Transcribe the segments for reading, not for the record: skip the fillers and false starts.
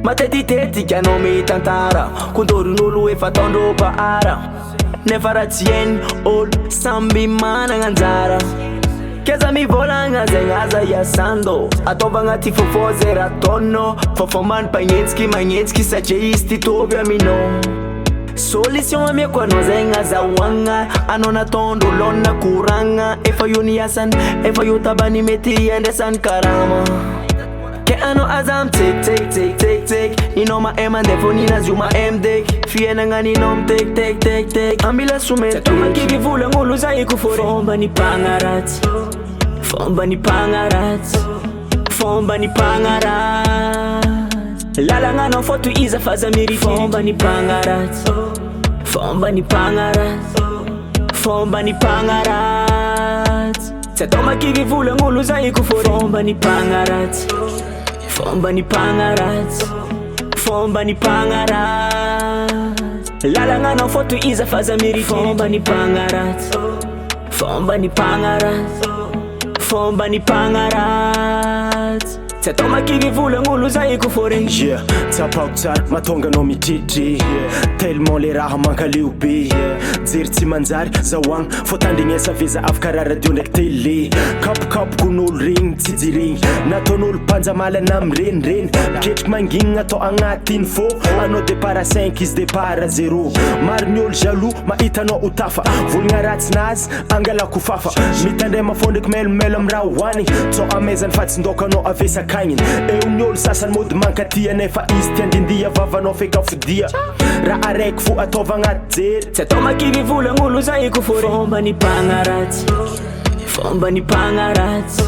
Matetika anao mitantara kondorin'olo efa ataondreo bahara nefa raha tsy hainy olo samby managna anjara keza mivolagna zay gnaza iasandô ataovagna ty fofô zay raha ataonao fa fombany magnentsiky satria izy ty tovy aminao solution amiako anao zay gnazahoagna anao nataondro lona koragna efa io niasany efa io tabany mety andrasany karama ke anao aza mitsek ninao mahay mandeha fô ninazy io mahay midek fiainagna ninao mitek ambila somety tomakiky volagn'olo zay kofory fomba ny pagnaratsy fomba ny pagnaratsy fomba ny pagnaratsy lalagna fô tohiza faza mirity fomba ny pagnaratsy fomba ny pagnaratsy fomba ny pagnaratsy tsy atao makiky volagn'olo zay kofory fomba ny pagnaratsy fomba ny pagnaratsy fomba ny pagnaratsy lalagna fô tohiza faza mirity fomba ny pagnaratsy fomba ny pagnaratsy fomba ny pagnaratsy tsy atao makiky volagn'olo zay kofory tsapako tsara mahatonga anao mitritry tellement le raha mankaleo be jery tsy manjary zahoagna fô tandrignesa veza afaka raha radio ndraiky télé kapokapokon'olo regny tsy jiregny nataon'olo mpanjamalana amirenireny miketriky manginigna atao agnatiny fô anao départ à 5 izy départ à 0 maro ny olo jaloux mahitanao ho tafa volagna ratsinazy angalako fafa mitandray mafô ndraiky melomelo amy raha hoany tsao amezany fa tsindaoko anao avesaka eo ny olo sasany mody mankatia nefa izy tiandindia vavanao fekafodia raha araiky fo ataova agnaty jery tsy atao makiky volagn'olo zay kofory fomba ny pagnaratsy fomba ny pagnaratsy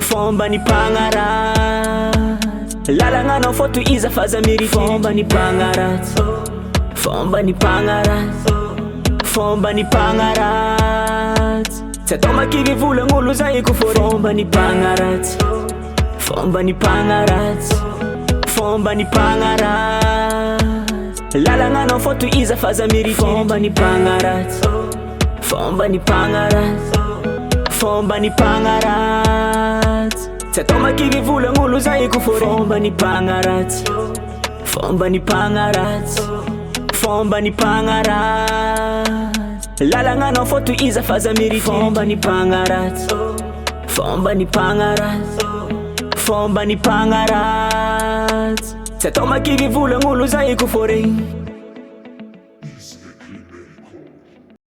fomba ny pagnaratsy lalagna fô tohiza faza mirity fomba ny pagnaratsy fomba ny pagnaratsy fomba ny pagnaratsy tsy atao makiky volagn'olo zay kofory fomba ny pagnaratsy fomba ny pagnaratsy fomba ny pagnaratsy lalagna fô tohiza faza mirity fomba ny pagnaratsy fomba ny pagnaratsy fomba ny pagnaratsy tsy atao makiky volagn'olo zay kofory fomba ny pagnaratsy fomba ny pagnaratsy fomba ny pagnaratsy lalagna fô tohiza faza mirity fomba ny pagnaratsy fomba ny pagnaratsy fomba ny pagnaratsy tsy atao makiky volagn'olo zay kofory